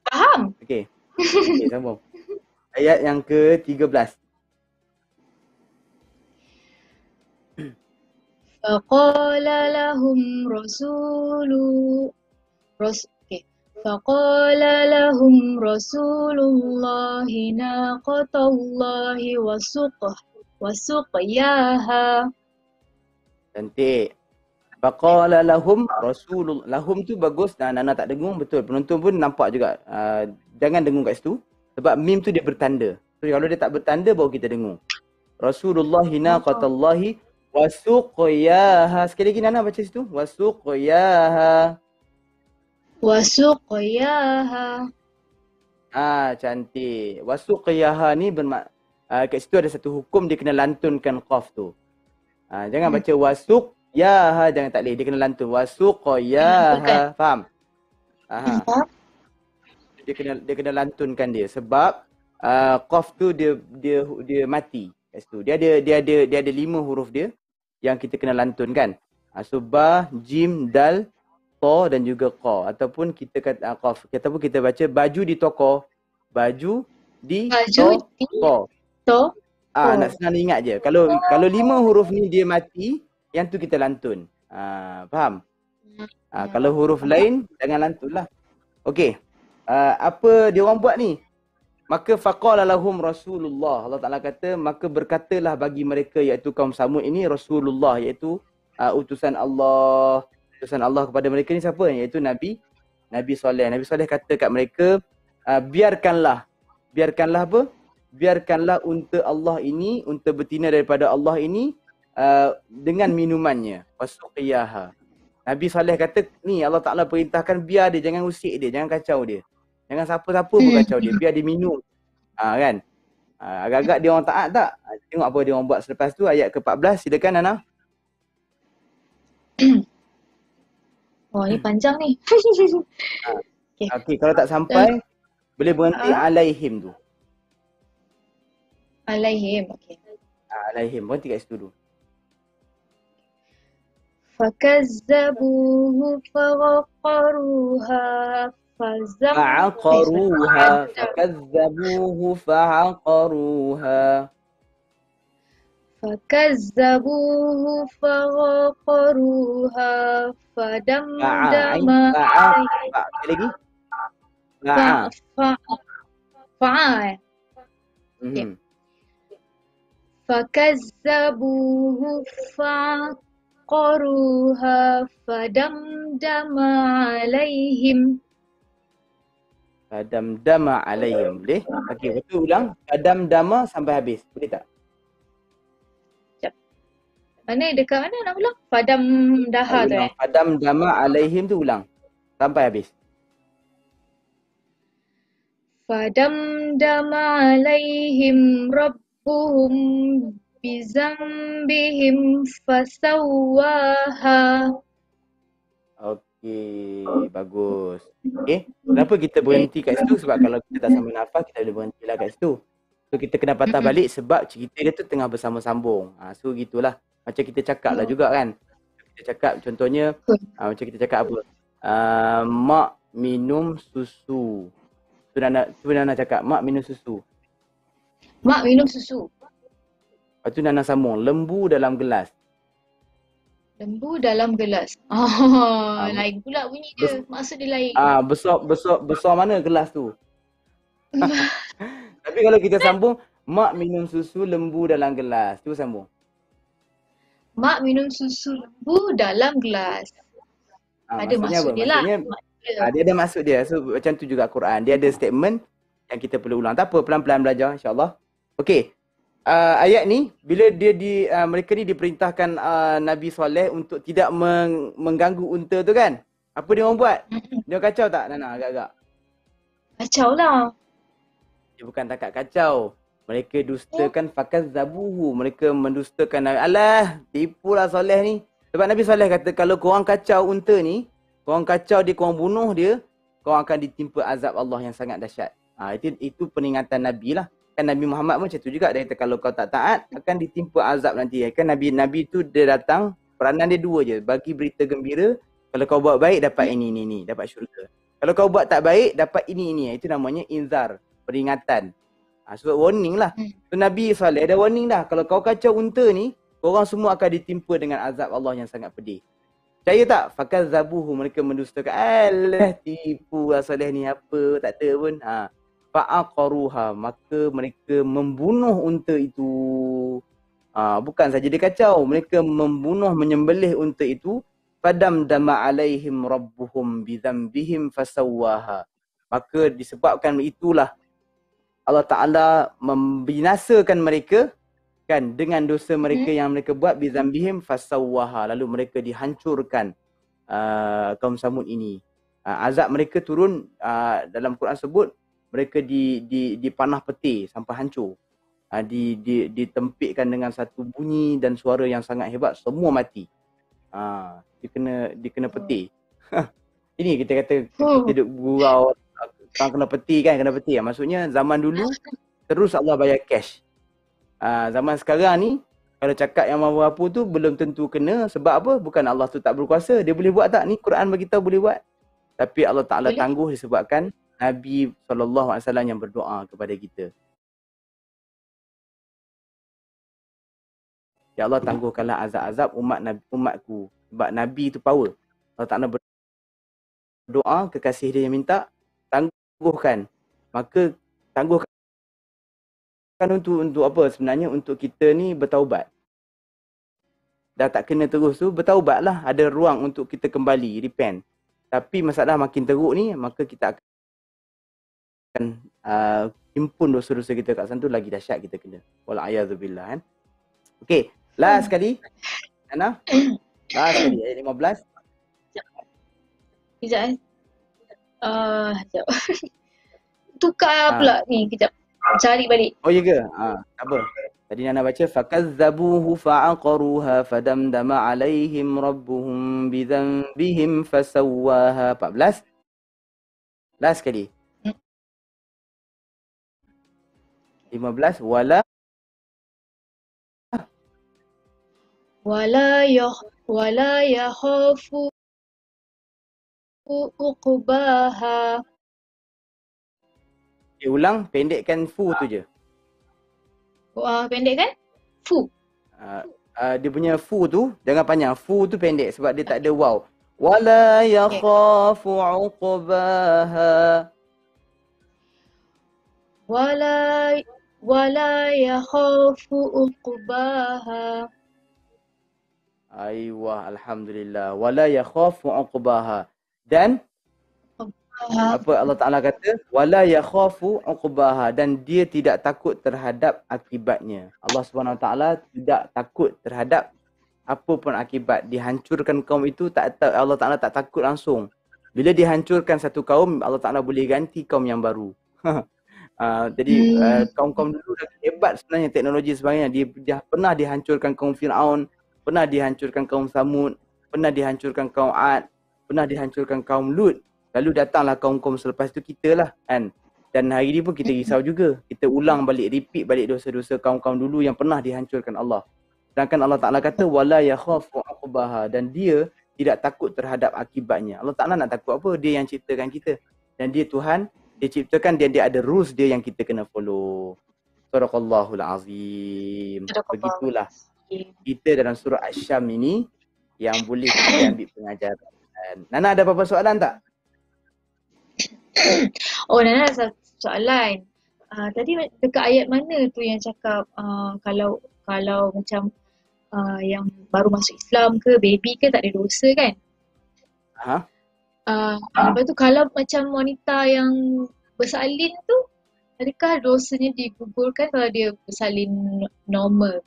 Faham. Okey, sambung. Ayat yang ke-13. Faqala lahum Rasulullahi naqatallahi wa suqyaha. Cantik. Faqala lahum Rasulullah. Lahum tu bagus, Nana tak dengung, betul. Penonton pun nampak juga. Jangan dengung kat situ. Sebab mim tu dia bertanda. So kalau dia tak bertanda baru kita dengung. Rasulullah naqatallahi wa suqyaha. Sekali lagi Nana baca situ. Wa suqyaha. Wa suqyaha. Cantik. Wa suqyaha ni kat situ ada satu hukum, dia kena lantunkan qaf tu. Jangan baca wasuk yaha, jangan, tak boleh, dia kena lantun wasuk yaha. Faham? Dia kena lantunkan dia sebab qaf tu dia mati kat situ. Dia ada 5 huruf dia yang kita kena lantunkan. So ba, jim, dal, ta dan juga qa, ataupun kita kata qaf, ataupun kita baca baju di toko, baju di toko. Nak senang ingat je. Kalau 5 huruf ni dia mati, yang tu kita lantun. Faham? Kalau huruf lain jangan lantun lah. Okey. Apa dia orang buat ni? Maka faqala lahum Rasulullah. Allah Ta'ala kata, maka berkatalah bagi mereka, iaitu kaum Samud ini, Rasulullah, iaitu utusan Allah. Utusan Allah kepada mereka ni siapa? Iaitu Nabi Saleh. Nabi Saleh kata kat mereka, biarkanlah apa? Biarkanlah unta Allah ini, unta betina daripada Allah ini, dengan minumannya. Wasuqiyaha. Nabi Saleh kata, ni Allah Ta'ala perintahkan, biar dia, jangan usik dia, jangan kacau dia. Jangan siapa-siapa pun kacau dia, biar dia minum. Kan? Agak-agak dia orang taat tak? Tengok apa dia orang buat selepas tu, ayat ke-14, silakan Nana. Ni panjang ni. Okey, kalau tak sampai, boleh berhenti alaihim tu. Alaihim, okey. Alaihim, berhenti kat situ dulu. Fakazzabuhu fa'aqaruha Fakazzabuhu fa'aqaruha. Fadamdama lagi. Fakazzabuhu fa'aqaruha fadamdama alaihim. Fadamdama alaihim. Boleh? Okey, betul ulang. Fadamdama sampai habis. Boleh tak? Mana dekat mana nak ulang? Fadam daha tu Ulang. Fadam dama alaihim tu ulang. Sampai habis. فدمدم عليهم ربهم بذنبهم فسواها. Okey, bagus. Kenapa kita berhenti kat situ? Sebab kalau kita tak sambung nafas, kita boleh berhentilah kat situ. So kita kena patah balik sebab cerita dia tu tengah bersambung-sambung. So gitulah. Macam kita cakap lah juga kan. Kita cakap contohnya, macam kita cakap apa? Mak minum susu. Tu Nana cakap, mak minum susu. Mak minum susu. Lepas tu Nana sambung, lembu dalam gelas. Lembu dalam gelas. Lain pula bunyi dia. Maksud dia lain. Besar mana gelas tu? Tapi kalau kita sambung, mak minum susu lembu dalam gelas. Tu sambung. Mak minum susu lembu dalam gelas. Ada maksud dia lah. Dia ada maksud dia. So macam tu juga Quran. Dia ada statement yang kita perlu ulang. Tak apa, pelan-pelan belajar insya-Allah. Okey. Ayat ni bila dia mereka ni diperintahkan Nabi Soleh untuk tidak mengganggu unta tu kan. Apa dia orang buat? Dia kacau tak Nana agak-agak? Kacau lah. Dia bukan takat kacau. Mereka dustakan fakazzabuhu. Mereka mendustakan Nabi. Alah, tipulah Soleh ni. Sebab Nabi Soleh kata kalau korang kacau unta ni, korang kacau dia, korang bunuh dia, korang akan ditimpa azab Allah yang sangat dahsyat. Itu peringatan Nabi lah. Kan Nabi Muhammad pun macam tu juga. Dia kata kalau kau tak taat, akan ditimpa azab nanti. Kan Nabi tu dia datang, peranan dia dua je. Bagi berita gembira, kalau kau buat baik dapat ini, dapat syurga. Kalau kau buat tak baik, dapat ini. Itu namanya inzar, peringatan. Sebab warning lah. So Nabi Saleh ada warning dah. Kalau kau kacau unta ni, korang semua akan ditimpa dengan azab Allah yang sangat pedih. Percaya tak? Fakazzabuhu, mereka mendustakan. Alah, tipu lah Saleh ni, apa, tak ada pun. Fa'aqaruha, maka mereka membunuh unta itu. Bukan saja dia kacau, mereka membunuh, menyembelih unta itu. Fadamdama alaihim rabbuhum bidzambihim fasawwaha. Maka disebabkan itulah Allah Ta'ala membinasakan mereka kan dengan dosa mereka yang mereka buat, bidzambihim fasawwaha, lalu mereka dihancurkan kaum Samud ini. Azab mereka turun, dalam Quran sebut mereka dipanah peti sampai hancur. Ditempikkan dengan satu bunyi dan suara yang sangat hebat, semua mati. Dia kena peti. Ini kita kata kita duduk gurau, orang kena peti kan, kena peti. Maksudnya zaman dulu terus Allah bayar cash. Zaman sekarang ni kalau cakap yang apa tu belum tentu kena. Sebab apa? Bukan Allah tu tak berkuasa. Dia boleh buat tak? Ni Quran beritahu boleh buat. Tapi Allah Ta'ala tangguh disebabkan Nabi SAW yang berdoa kepada kita. Ya Allah, tangguhkanlah azab-azab umatku. Sebab Nabi tu power. Allah Ta'ala berdoa, kekasih dia yang minta, tangguhkan. Maka tangguhkan untuk apa sebenarnya? Untuk kita ni bertaubat. Dah tak kena terus tu, bertaubatlah. Ada ruang untuk kita kembali, repent. Tapi masalah makin teruk ni, maka kita akan himpun dosa-dosa kita kat sana tu, lagi dahsyat kita kena. Wal'ayazubillah kan. Okey, last sekali. Nana? Last sekali, ayat 15. Sekejap sekejap. Tukar pula ni, kejap. Cari balik. Oh ya ke? Apa? Tadi Nana baca fakazzabuhu fa'aqaruha fadamdama alaihim rabbuhum bidzambihim fasawwaha. 14. Last sekali. 15 wala yakhafu uqbaha. Ulang, pendekkan fu tu je. Pendek kan? Fu. Dia punya fu tu jangan panjang. Fu tu pendek sebab dia tak ada waw. Wala yakhafu uqbaha. Wala yakhafu uqbaha. Aywa, alhamdulillah. Wala yakhafu uqbaha. Dan apa Allah Ta'ala kata? Wala yakhafu uqbaha, dan dia tidak takut terhadap akibatnya. Allah Subhanahu Wa Ta'ala tidak takut terhadap apa pun akibat dihancurkan kaum itu, Allah Ta'ala tak takut langsung. Bila dihancurkan satu kaum, Allah Ta'ala boleh ganti kaum yang baru. Jadi kaum-kaum dulu dah hebat sebenarnya teknologi sebagainya. Dia pernah dihancurkan kaum Fir'aun, pernah dihancurkan kaum Samud, pernah dihancurkan kaum Ad, pernah dihancurkan kaum Lut. Lalu datanglah kaum-kaum selepas itu kita lah kan. Dan hari ni pun kita risau juga. Kita ulang balik, repeat balik dosa-dosa kaum-kaum dulu yang pernah dihancurkan Allah. Sedangkan Allah Ta'ala kata wala yakhafu uqbaha, dan dia tidak takut terhadap akibatnya. Allah Ta'ala nak takut apa? Dia yang ciptakan kita. Dan dia Tuhan, dia ciptakan, dia ada rules dia yang kita kena follow. Sadaqallahul azim. Begitulah kita dalam surah Asy-Syam ini yang boleh kita ambil pengajaran. Nana ada apa-apa soalan tak? Oh, Nana ada soalan. Tadi dekat ayat mana tu yang cakap kalau macam yang baru masuk Islam ke, baby ke, tak ada dosa kan? Lepas tu kalau macam wanita yang bersalin tu, adakah dosanya digugurkan kalau dia bersalin normal?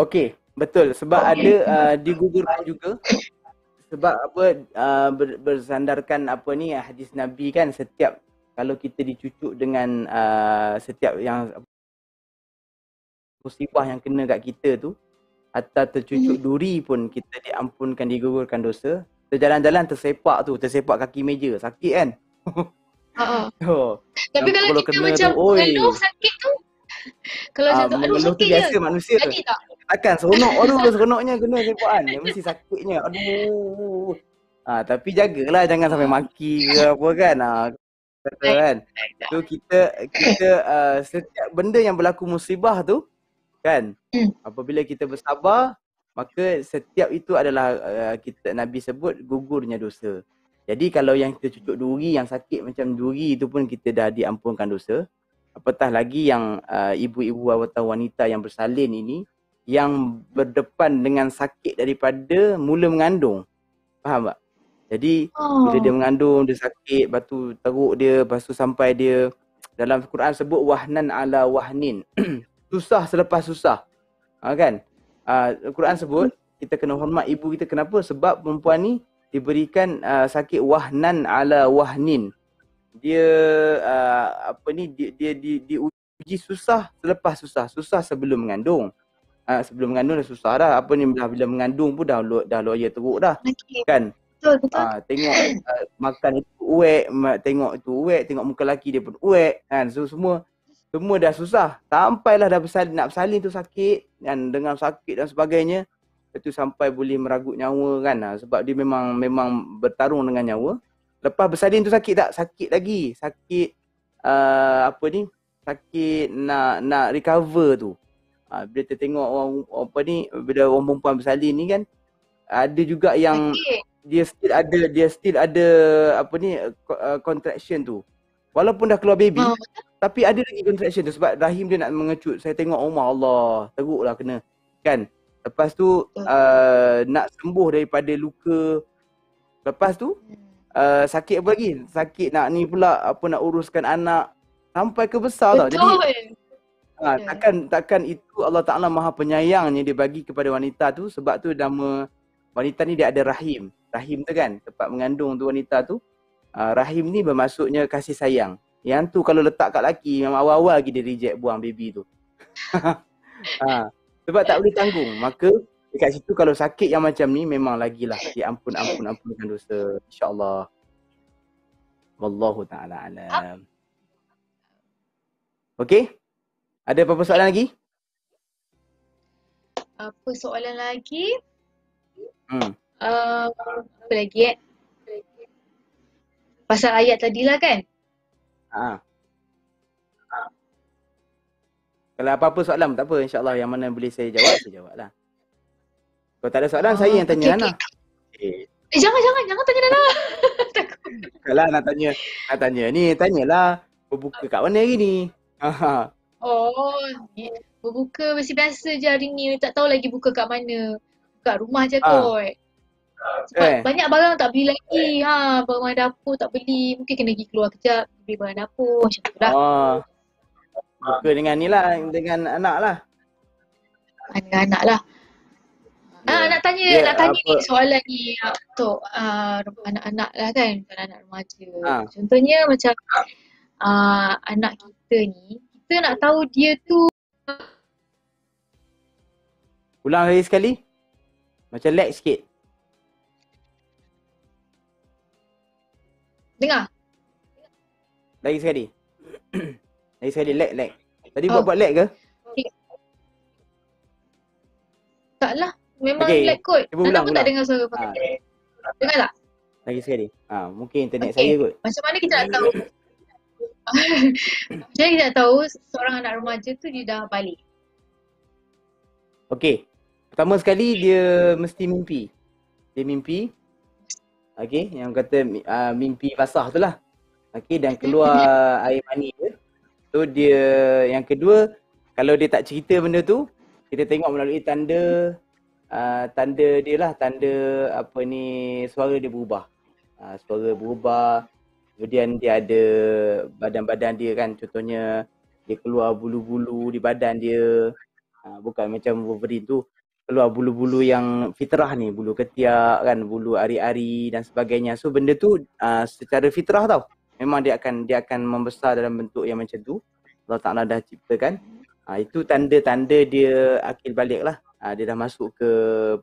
Okey, betul. Sebab ada digugurkan juga. Sebab apa, bersandarkan apa ni hadis Nabi kan, setiap kalau kita dicucuk dengan setiap yang musibah yang kena kat kita tu, atau tercucuk duri pun kita diampunkan, digugurkan dosa. Terjalan-jalan tersepak kaki meja, sakit kan? Tapi kalau kita macam mengeluh sakit tu, kalau macam tu, aduh sakit je, biasa manusia. jadi tak? Takkan seronok, seronoknya kena sepakan, yang mesti sakitnya, aduh. Tapi jagalah jangan sampai maki ke apa kan. Kata kan. So kita setiap benda yang berlaku musibah tu kan, apabila kita bersabar, maka setiap itu adalah kita Nabi sebut gugurnya dosa. Jadi kalau yang kita cucuk duri, yang sakit macam duri itu pun kita dah diampunkan dosa. Apatah lagi yang ibu-ibu atau wanita yang bersalin ini, yang berdepan dengan sakit daripada mula mengandung. Faham tak? Jadi bila dia mengandung, dia sakit, lepas tu teruk dia, lepas tu sampai dia, dalam Quran sebut wahnan ala wahnin. Susah selepas susah. Kan? Quran sebut kita kena hormat ibu kita. Kenapa? Sebab perempuan ni diberikan sakit wahnan ala wahnin. Dia dia diuji susah selepas susah. Susah sebelum mengandung. Sebelum mengandung dah susah dah. Apa ni, bila mengandung pun dah loya teruk dah. Kan? Betul. Tengok makan itu uek, tengok itu uek, tengok muka lelaki dia pun uek kan. So semua dah susah. Sampailah dah nak bersalin tu sakit kan, dengan sakit dan sebagainya. Itu sampai boleh meragut nyawa kan. Sebab dia memang bertarung dengan nyawa. Lepas bersalin tu sakit tak? Sakit lagi. Sakit sakit nak recover tu. Bila kita tengok orang bila orang perempuan bersalin ni kan, ada juga yang sakit. dia still ada contraction tu. Walaupun dah keluar baby, tapi ada lagi contraction tu sebab rahim dia nak mengecut. Saya tengok Allah, teruklah kena. Kan? Lepas tu nak sembuh daripada luka. Lepas tu sakit apa lagi? Sakit nak ni pula, nak uruskan anak sampai ke besar tau. Jadi takkan itu Allah Ta'ala Maha Penyayangnya dia bagi kepada wanita tu. Sebab tu nama wanita ni dia ada rahim. Rahim tu kan, tempat mengandung tu wanita tu. Rahim ni bermaksudnya kasih sayang. Yang tu kalau letak kat lelaki, memang awal-awal lagi dia reject buang baby tu. Sebab tak boleh tanggung. Maka dekat situ kalau sakit yang macam ni, memang lagilah ampunkan dosa, insya-Allah. Wallahu ta'ala alam. Okey? Ada apa-apa soalan lagi? Apa soalan lagi? Apa lagi pasal ayat tadilah kan? Kalau apa-apa soalan tak apa, insya-Allah yang mana boleh saya jawab, saya jawablah. Kalau tak ada soalan, saya yang tanya Nana. Jangan tanya Nana. Kalau nak tanya ni, tanyalah berbuka kat mana hari ni? Berbuka biasa je hari ni, tak tahu lagi buka kat mana. Kat rumah je kot. Sebab banyak barang tak beli lagi. Barang dapur tak beli. Mungkin kena pergi keluar kejap beli barang dapur macam tu lah. Buka dengan ni lah, dengan anak lah. Dengan anak lah. Nak tanya ni soalan ni untuk anak-anak lah kan, bukan anak remaja. Contohnya macam anak kita ni, kita nak tahu dia tu. Ulang lagi sekali. Macam lag sikit. Dengar? Lagi sekali. Lagi sekali lag. Tadi buat lag ke? Taklah. Memang lag kot. Cuba ulang. Tak dengar suara dengar tak? Lagi sekali. Mungkin internet saya kot. Macam mana kita nak tahu? Macam mana kita nak tahu seorang anak remaja tu dia dah balik? Okey. Pertama sekali dia mesti mimpi. Dia mimpi. Okey, yang kata mimpi basah tu lah. Okey, dan keluar air mani dia. So dia yang kedua, kalau dia tak cerita benda tu, kita tengok melalui tanda dia lah, tanda suara dia berubah. Suara berubah. Kemudian dia ada badan-badan dia kan, contohnya dia keluar bulu-bulu di badan dia. Bukan macam Wolverine tu, keluar bulu-bulu yang fitrah ni, bulu ketiak kan, bulu ari-ari dan sebagainya. So benda tu secara fitrah tau. Memang dia akan membesar dalam bentuk yang macam tu. Allah Ta'ala dah ciptakan. Itu tanda-tanda dia akil balik lah. Dia dah masuk ke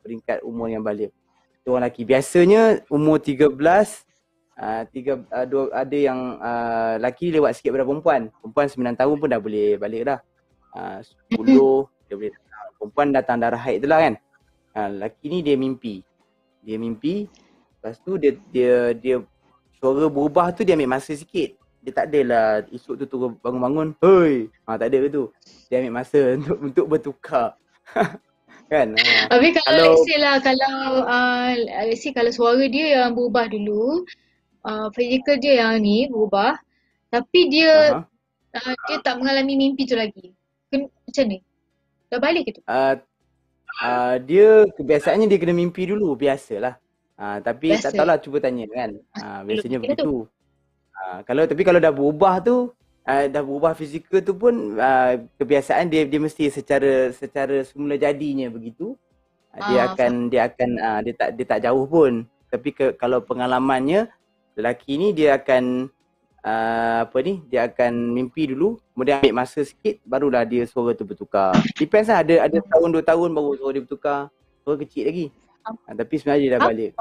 peringkat umur yang balik. Itu orang lelaki. Biasanya umur 13, ada yang lelaki lewat sikit daripada perempuan. Perempuan 9 tahun pun dah boleh balik dah. 10 dia boleh. Perempuan datang darah haid tu lah kan. Lelaki ni dia mimpi. Lepas tu dia suara berubah tu dia ambil masa sikit. Dia tak adalah esok tu turun bangun-bangun, hoi. Tak ada ke tu. Dia ambil masa untuk bertukar. Kan? Tapi kalau let's say kalau suara dia yang berubah dulu, fizikal dia yang ni berubah, tapi dia tak mengalami mimpi tu lagi. Macam ni? Dah balik ke tu? Dia kebiasaannya dia kena mimpi dulu, biasalah. Tapi biasa. Tak tahulah, cuba tanya kan. Biasanya begitu. Kalau dah berubah tu, dah berubah fizikal tu pun kebiasaan dia mesti secara semula jadinya begitu. Dia tak jauh pun. Tapi kalau pengalamannya lelaki ni dia akan dia akan mimpi dulu, kemudian ambil masa sikit barulah dia suara tu bertukar. Depends lah, ada tahun 2 tahun baru suara dia bertukar. Suara kecil lagi. Tapi sebenarnya dia dah balik.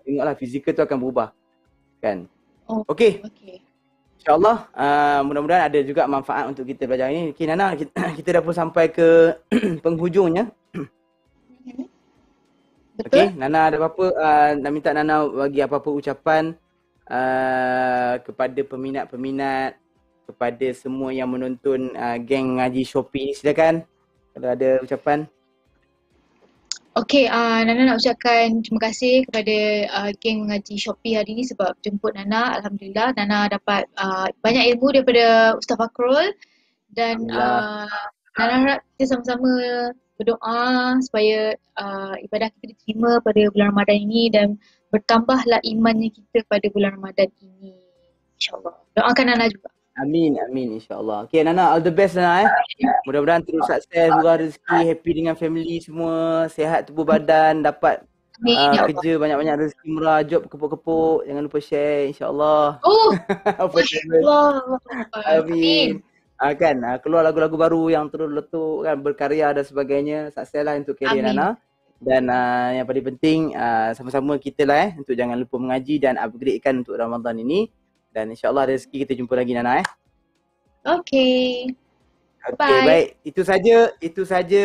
Tengoklah fizikal tu akan berubah. Kan? Okey. InsyaAllah mudah-mudahan ada juga manfaat untuk kita belajar ini. Okay Nana, kita dah pun sampai ke penghujungnya. Okey, Nana ada apa-apa nak minta Nana bagi apa-apa ucapan kepada peminat-peminat, kepada semua yang menonton geng ngaji Shopee ni, silakan kalau ada ucapan. Okey, Nana nak ucapkan terima kasih kepada geng ngaji Shopee hari ni sebab jemput Nana. Alhamdulillah Nana dapat banyak ilmu daripada Ustaz Fakrul dan Nana harap kita sama-sama berdoa supaya ibadah kita diterima pada bulan Ramadan ini dan bertambahlah imannya kita pada bulan Ramadan ini, insyaAllah. Doakan Nana juga. Amin insyaAllah. Okay Nana, all the best Nana mudah-mudahan terus sukses, murah rezeki, happy dengan family semua, sihat tubuh badan, dapat kerja banyak-banyak rezeki murah, job kepuk-kepuk, jangan lupa share insyaAllah. InsyaAllah. Amin. Kan keluar lagu-lagu baru yang terus letup kan, berkarya dan sebagainya, sukses lah untuk kerjaya Nana. Dan yang paling penting sama-sama kita lah untuk jangan lupa mengaji dan upgradekan untuk Ramadan ini. Dan insyaAllah rezeki kita jumpa lagi Nana Okay, baik. Itu saja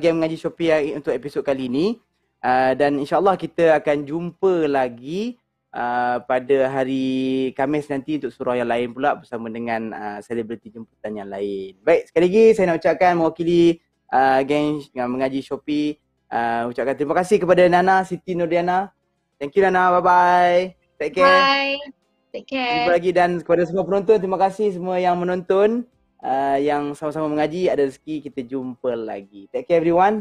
game mengaji Shopee untuk episod kali ini. Dan insyaAllah kita akan jumpa lagi pada hari Khamis nanti untuk surah yang lain pula bersama dengan selebriti jemputan yang lain. Baik, sekali lagi saya nak ucapkan mewakili geng mengaji Shopee, ucapkan terima kasih kepada Nana Siti Nurdiana. Thank you Nana, bye-bye. Take care. Bye. Take care. Jumpa lagi, dan kepada semua penonton, terima kasih semua yang menonton, yang sama-sama mengaji, ada rezeki kita jumpa lagi. Take care everyone.